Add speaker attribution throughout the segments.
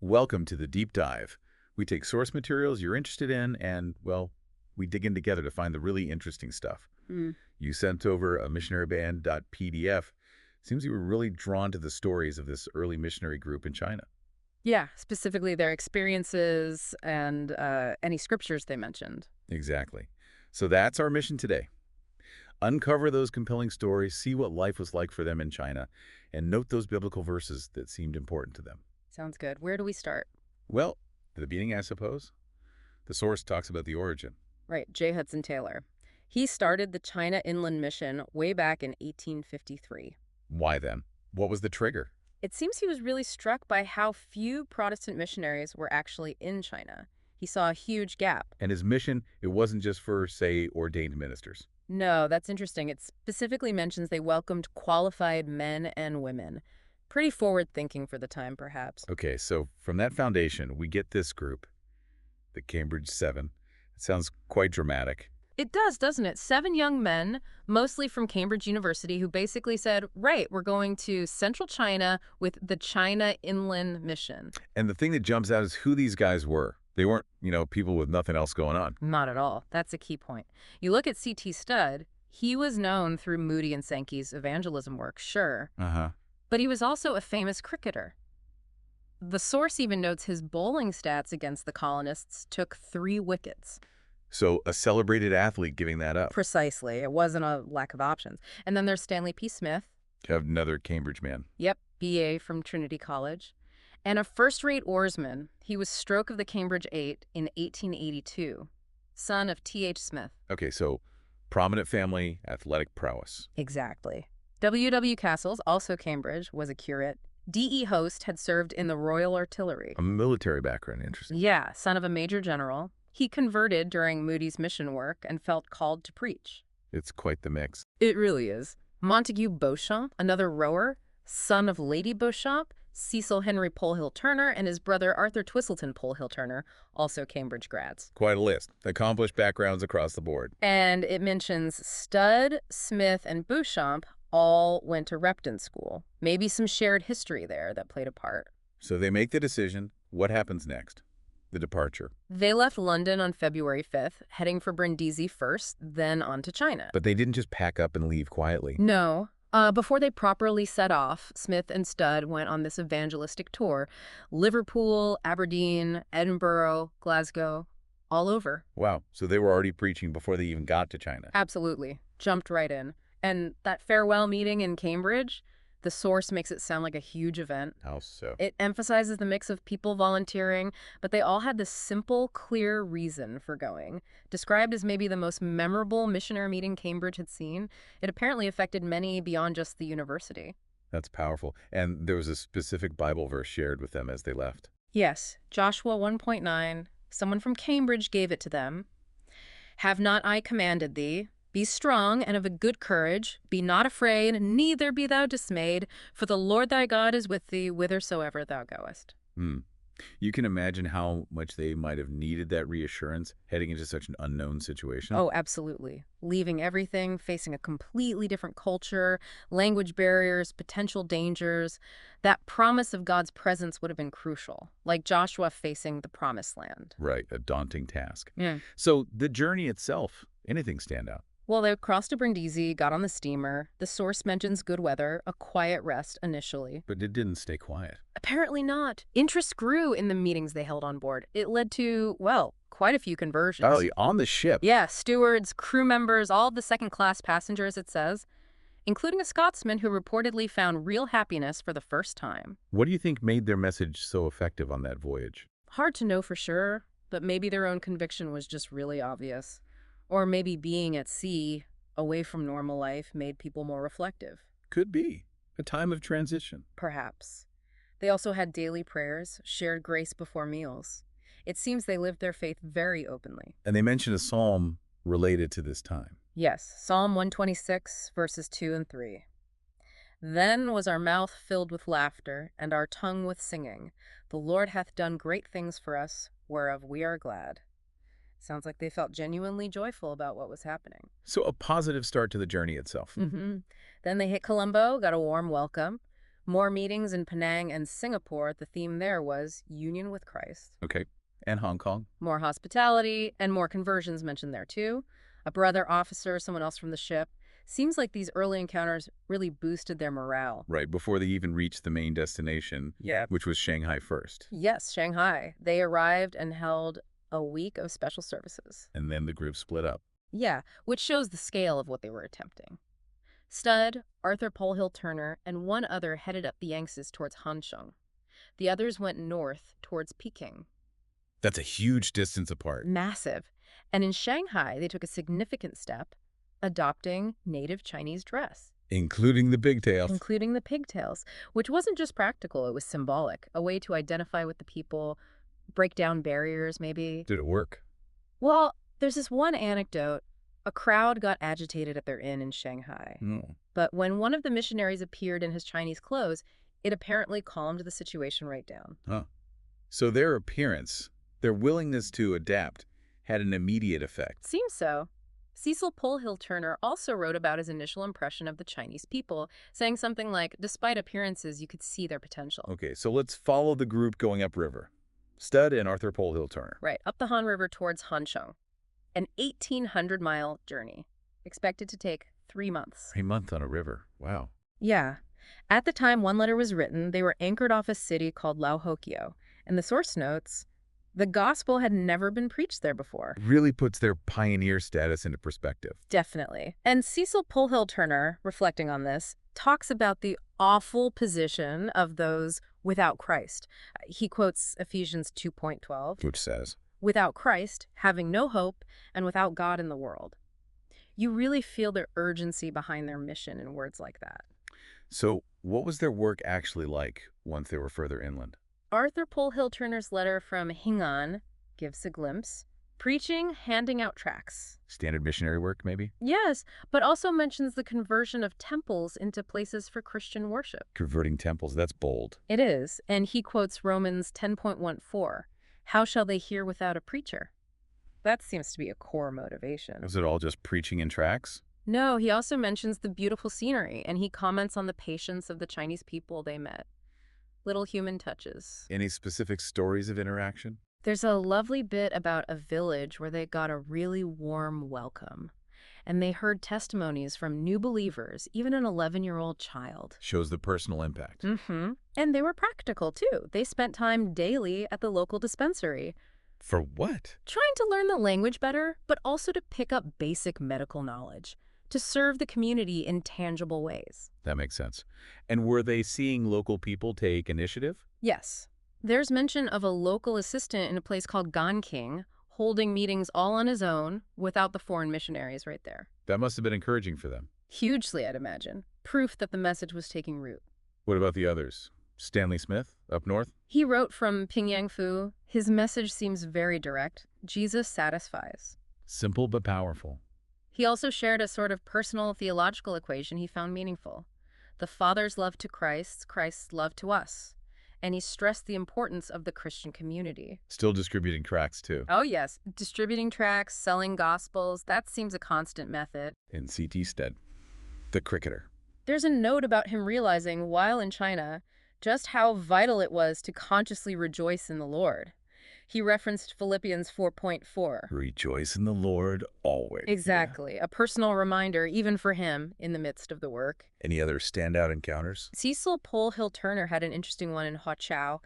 Speaker 1: Welcome to the deep dive. We take source materials you're interested in and, well, we dig in together to find the really interesting stuff.
Speaker 2: Mm.
Speaker 1: You sent over a missionaryband.pdf. Seems you were really drawn to the stories of this early missionary group in China.
Speaker 2: Yeah, specifically their experiences and any scriptures they mentioned.
Speaker 1: Exactly. So that's our mission today. Uncover those compelling stories, see what life was like for them in China, and note those biblical verses that seemed important to them.
Speaker 2: Sounds good. Where do we start?
Speaker 1: Well, at the beginning, I suppose. The source talks about the origin.
Speaker 2: Right, J. Hudson Taylor. He started the China Inland Mission way back in 1853.
Speaker 1: Why then? What was the trigger?
Speaker 2: It seems he was really struck by how few Protestant missionaries were actually in China. He saw a huge gap.
Speaker 1: And his mission, it wasn't just for, say, ordained ministers.
Speaker 2: No, that's interesting. It specifically mentions they welcomed qualified men and women. Pretty forward-thinking for the time, perhaps.
Speaker 1: Okay, so from that foundation, we get this group, the Cambridge Seven. It sounds quite dramatic.
Speaker 2: It does, doesn't it? 7 young men, mostly from Cambridge University, who basically said, right, we're going to central China with the China Inland Mission.
Speaker 1: And the thing that jumps out is who these guys were. They weren't, people with nothing else going on.
Speaker 2: Not at all. That's a key point. You look at C.T. Studd, he was known through Moody and Sankey's evangelism work, sure.
Speaker 1: Uh-huh.
Speaker 2: But he was also a famous cricketer. The source even notes his bowling stats against the colonists took 3 wickets.
Speaker 1: So a celebrated athlete giving that up.
Speaker 2: Precisely. It wasn't a lack of options. And then there's Stanley P. Smith.
Speaker 1: Another Cambridge man.
Speaker 2: Yep, B.A. from Trinity College. And a first-rate oarsman. He was Stroke of the Cambridge Eight in 1882, son of T.H. Smith.
Speaker 1: Okay, so prominent family, athletic prowess.
Speaker 2: Exactly. W.W. Castles, also Cambridge, was a curate. D.E. Host had served in the Royal Artillery.
Speaker 1: A military background, interesting.
Speaker 2: Yeah, son of a major general. He converted during Moody's mission work and felt called to preach.
Speaker 1: It's quite the mix.
Speaker 2: It really is. Montague Beauchamp, another rower, son of Lady Beauchamp, Cecil Henry Polhill Turner, and his brother Arthur Twistleton Polhill Turner, also Cambridge grads.
Speaker 1: Quite a list. Accomplished backgrounds across the board.
Speaker 2: And it mentions Studd, Smith, and Beauchamp all went to Repton School. Maybe some shared history there that played a part.
Speaker 1: So they make the decision. What happens next? The departure.
Speaker 2: They left London on February 5th, heading for Brindisi first, then on to China.
Speaker 1: But they didn't just pack up and leave quietly.
Speaker 2: No. Before they properly set off, Smith and Studd went on this evangelistic tour. Liverpool, Aberdeen, Edinburgh, Glasgow, all over.
Speaker 1: Wow. So they were already preaching before they even got to China.
Speaker 2: Absolutely. Jumped right in. And that farewell meeting in Cambridge, the source makes it sound like a huge event.
Speaker 1: How so?
Speaker 2: It emphasizes the mix of people volunteering, but they all had this simple, clear reason for going. Described as maybe the most memorable missionary meeting Cambridge had seen, it apparently affected many beyond just the university.
Speaker 1: That's powerful. And there was a specific Bible verse shared with them as they left.
Speaker 2: Yes, Joshua 1.9, someone from Cambridge gave it to them. Have not I commanded thee? Be strong and of a good courage. Be not afraid, neither be thou dismayed, for the Lord thy God is with thee whithersoever thou goest.
Speaker 1: You can imagine how much they might have needed that reassurance heading into such an unknown situation.
Speaker 2: Oh, absolutely. Leaving everything, facing a completely different culture, language barriers, potential dangers. That promise of God's presence would have been crucial, like Joshua facing the promised land.
Speaker 1: Right, a daunting task.
Speaker 2: Yeah.
Speaker 1: So the journey itself, anything stand out?
Speaker 2: Well, they crossed to Brindisi, got on the steamer. The source mentions good weather, a quiet rest initially.
Speaker 1: But it didn't stay quiet.
Speaker 2: Apparently not. Interest grew in the meetings they held on board. It led to, well, quite a few conversions.
Speaker 1: Oh, on the ship.
Speaker 2: Yeah, stewards, crew members, all of the second-class passengers, it says, including a Scotsman who reportedly found real happiness for the first time.
Speaker 1: What do you think made their message so effective on that voyage?
Speaker 2: Hard to know for sure, but maybe their own conviction was just really obvious. Or maybe being at sea, away from normal life, made people more reflective.
Speaker 1: Could be. A time of transition.
Speaker 2: Perhaps. They also had daily prayers, shared grace before meals. It seems they lived their faith very openly.
Speaker 1: And they mention a psalm related to this time.
Speaker 2: Yes, Psalm 126, verses 2 and 3. Then was our mouth filled with laughter, and our tongue with singing. The Lord hath done great things for us, whereof we are glad. Sounds like they felt genuinely joyful about what was happening.
Speaker 1: So a positive start to the journey itself.
Speaker 2: Then they hit Colombo, got a warm welcome. More meetings in Penang and Singapore. The theme there was union with Christ.
Speaker 1: Okay. And Hong Kong?
Speaker 2: More hospitality and more conversions mentioned there too. A brother officer, someone else from the ship. Seems like these early encounters really boosted their morale.
Speaker 1: Right, before they even reached the main destination,
Speaker 2: Yeah.
Speaker 1: which was Shanghai first.
Speaker 2: Yes, Shanghai. They arrived and held a week of special services.
Speaker 1: And then the group split up.
Speaker 2: Yeah, which shows the scale of what they were attempting. Studd, Arthur Polhill Turner, and one other headed up the Yangtzes towards Hansheng. The others went north towards Peking.
Speaker 1: That's a huge distance apart.
Speaker 2: Massive. And in Shanghai, they took a significant step, adopting native Chinese dress,
Speaker 1: Including the pigtails.
Speaker 2: including the pigtails, which wasn't just practical, it was symbolic, a way to identify with the people, break down barriers, maybe.
Speaker 1: Did it work?
Speaker 2: Well, there's this one anecdote. A crowd got agitated at their inn in Shanghai.
Speaker 1: No.
Speaker 2: But when one of the missionaries appeared in his Chinese clothes, it apparently calmed the situation right down.
Speaker 1: Huh. So their appearance, their willingness to adapt, had an immediate effect.
Speaker 2: Seems so. Cecil Polhill Turner also wrote about his initial impression of the Chinese people, saying something like, despite appearances, you could see their potential.
Speaker 1: Okay, so let's follow the group going upriver. Studd and Arthur Polhill Turner.
Speaker 2: Right, up the Han River towards Hansheng. An 1,800-mile journey, expected to take 3 months.
Speaker 1: A month on a river. Wow.
Speaker 2: Yeah. At the time one letter was written, they were anchored off a city called Laohokio. And the source notes, the gospel had never been preached there before.
Speaker 1: Really puts their pioneer status into perspective.
Speaker 2: Definitely. And Cecil Polhill Turner, reflecting on this, talks about the awful position of those without Christ. He quotes Ephesians 2:12,
Speaker 1: Which says,
Speaker 2: without Christ, having no hope, and without God in the world. You really feel their urgency behind their mission in words like that.
Speaker 1: so what was their work actually like once they were further inland?
Speaker 2: Arthur Polhill Turner's letter from Hingan gives a glimpse. Preaching, handing out tracts.
Speaker 1: Standard missionary work, maybe?
Speaker 2: Yes, but also mentions the conversion of temples into places for Christian worship.
Speaker 1: Converting temples, that's bold.
Speaker 2: It is, and he quotes Romans 10.14. How shall they hear without a preacher? That seems to be a core motivation.
Speaker 1: Was it all just preaching in tracts?
Speaker 2: No, he also mentions the beautiful scenery, and he comments on the patience of the Chinese people they met. Little human touches.
Speaker 1: Any specific stories of interaction?
Speaker 2: There's a lovely bit about a village where they got a really warm welcome. And they heard testimonies from new believers, even an 11-year-old child.
Speaker 1: Shows the personal impact.
Speaker 2: Mm-hmm. And they were practical, too. They spent time daily at the local dispensary,
Speaker 1: For what?
Speaker 2: trying to learn the language better, but also to pick up basic medical knowledge, to serve the community in tangible ways.
Speaker 1: That makes sense. And were they seeing local people take initiative?
Speaker 2: Yes. There's mention of a local assistant in a place called Ganking, holding meetings all on his own without the foreign missionaries right there.
Speaker 1: That must have been encouraging for them.
Speaker 2: Hugely, I'd imagine. Proof that the message was taking root.
Speaker 1: What about the others? Stanley Smith, up north?
Speaker 2: He wrote from Pingyangfu. His message seems very direct. Jesus satisfies.
Speaker 1: Simple but powerful.
Speaker 2: He also shared a sort of personal theological equation he found meaningful. The Father's love to Christ, Christ's love to us. And he stressed the importance of the Christian community.
Speaker 1: Still distributing tracts, too.
Speaker 2: Oh, yes. Distributing tracts, selling gospels, that seems a constant method.
Speaker 1: In C.T. Stead, the cricketer.
Speaker 2: There's a note about him realizing, while in China, just how vital it was to consciously rejoice in the Lord. He referenced Philippians 4.4.
Speaker 1: Rejoice in the Lord always.
Speaker 2: Exactly. A personal reminder, even for him, in the midst of the work.
Speaker 1: Any other standout encounters?
Speaker 2: Cecil Polhill Turner had an interesting one in Huaqiao.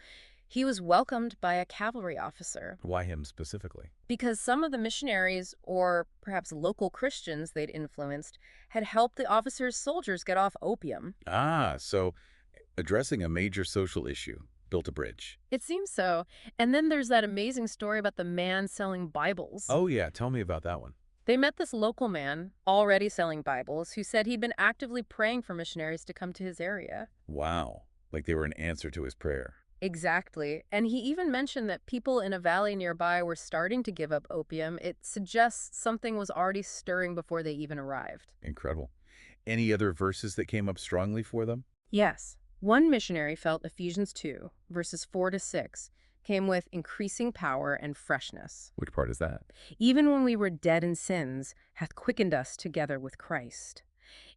Speaker 2: He was welcomed by a cavalry officer
Speaker 1: Why him specifically?
Speaker 2: because some of the missionaries, or perhaps local Christians they'd influenced, had helped the officer's soldiers get off opium.
Speaker 1: Ah, so addressing a major social issue built a bridge.
Speaker 2: It seems so. And then there's that amazing story about the man selling Bibles.
Speaker 1: Oh, yeah. Tell me about that one.
Speaker 2: They met this local man, already selling Bibles, who said he'd been actively praying for missionaries to come to his area.
Speaker 1: Wow. Like they were an answer to his prayer.
Speaker 2: Exactly. And he even mentioned that people in a valley nearby were starting to give up opium. It suggests something was already stirring before they even arrived.
Speaker 1: Incredible. Any other verses that came up strongly for them?
Speaker 2: Yes. One missionary felt Ephesians 2, verses 4 to 6, came with increasing power and freshness.
Speaker 1: Which part is that?
Speaker 2: Even when we were dead in sins, hath quickened us together with Christ.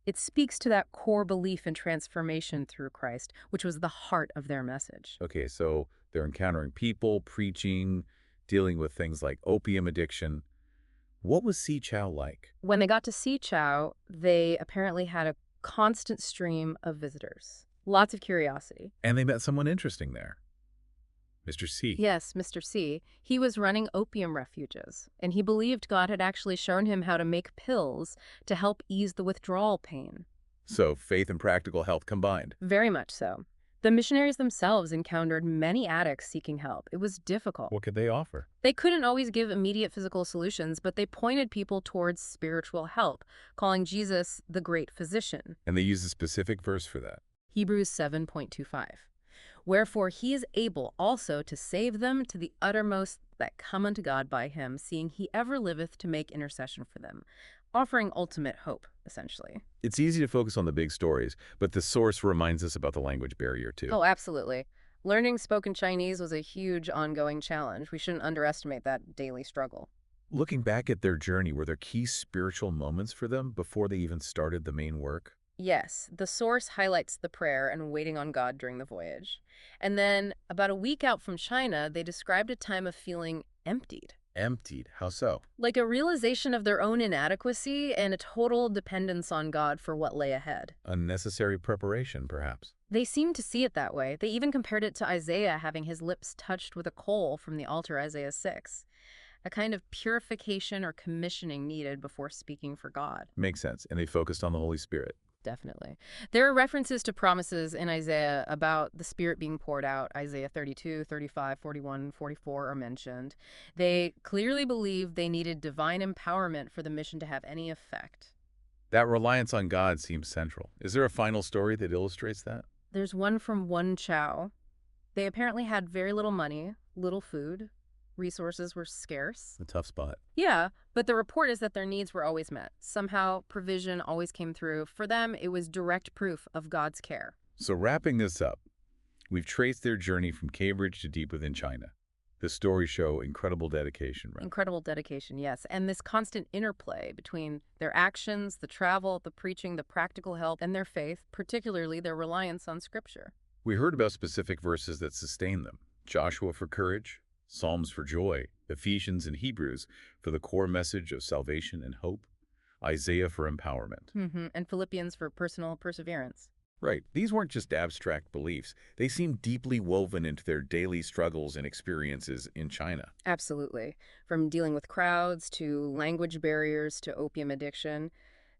Speaker 2: It speaks to that core belief in transformation through Christ, which was the heart of their message.
Speaker 1: Okay, so they're encountering people, preaching, dealing with things like opium addiction. What was Si Chow like?
Speaker 2: When they got to see Chow, they apparently had a constant stream of visitors. Lots of curiosity.
Speaker 1: And they met someone interesting there, Mr. C.
Speaker 2: Yes, Mr. C. He was running opium refuges, and he believed God had actually shown him how to make pills to help ease the withdrawal pain.
Speaker 1: So faith and practical health combined.
Speaker 2: Very much so. The missionaries themselves encountered many addicts seeking help. It was difficult.
Speaker 1: What could they offer?
Speaker 2: They couldn't always give immediate physical solutions, but they pointed people towards spiritual help, calling Jesus the great physician.
Speaker 1: And they used a specific verse for that.
Speaker 2: Hebrews 7:25. Wherefore he is able also to save them to the uttermost that come unto God by him, seeing he ever liveth to make intercession for them, offering ultimate hope, essentially.
Speaker 1: It's easy to focus on the big stories, but the source reminds us about the language barrier too.
Speaker 2: Oh, absolutely. Learning spoken Chinese was a huge ongoing challenge. We shouldn't underestimate that daily struggle.
Speaker 1: Looking back at their journey, were there key spiritual moments for them before they even started the main work?
Speaker 2: Yes, the source highlights the prayer and waiting on God during the voyage. And then, about a week out from China, they described a time of feeling emptied.
Speaker 1: Emptied. How so?
Speaker 2: Like a realization of their own inadequacy and a total dependence on God for what lay ahead.
Speaker 1: Unnecessary preparation, perhaps.
Speaker 2: They seemed to see it that way. They even compared it to Isaiah having his lips touched with a coal from the altar, Isaiah 6. A kind of purification or commissioning needed before speaking for God.
Speaker 1: Makes sense. And they focused on the Holy Spirit.
Speaker 2: Definitely. There are references to promises in Isaiah about the Spirit being poured out. Isaiah 32, 35, 41, 44 are mentioned. They clearly believed they needed divine empowerment for the mission to have any effect.
Speaker 1: That reliance on God seems central. Is there a final story that illustrates that?
Speaker 2: There's one from One Chow. They apparently had very little money, little food. Resources were scarce.
Speaker 1: A tough spot.
Speaker 2: Yeah, but the report is that their needs were always met. Somehow, provision always came through. For them, it was direct proof of God's care.
Speaker 1: So wrapping this up, we've traced their journey from Cambridge to deep within China. The stories show incredible dedication, right?
Speaker 2: Incredible dedication, yes. And this constant interplay between their actions, the travel, the preaching, the practical help, and their faith, particularly their reliance on Scripture.
Speaker 1: We heard about specific verses that sustain them. Joshua for courage, Psalms for joy, Ephesians and Hebrews for the core message of salvation and hope, Isaiah for empowerment.
Speaker 2: And Philippians for personal perseverance.
Speaker 1: Right. These weren't just abstract beliefs. They seemed deeply woven into their daily struggles and experiences in China.
Speaker 2: Absolutely. From dealing with crowds to language barriers to opium addiction,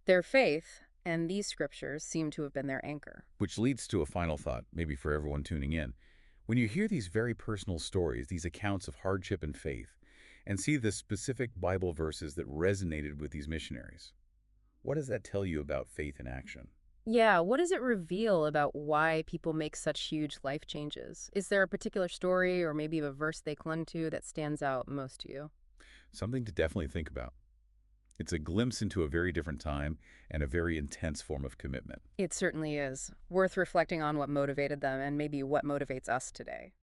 Speaker 2: their faith and these scriptures seem to have been their anchor.
Speaker 1: Which leads to a final thought, maybe for everyone tuning in. When you hear these very personal stories, these accounts of hardship and faith, and see the specific Bible verses that resonated with these missionaries, what does that tell you about faith in action?
Speaker 2: Yeah, what does it reveal about why people make such huge life changes? Is there a particular story or maybe a verse they clung to that stands out most to you?
Speaker 1: Something to definitely think about. It's a glimpse into a very different time and a very intense form of commitment.
Speaker 2: It certainly is. Worth reflecting on what motivated them and maybe what motivates us today.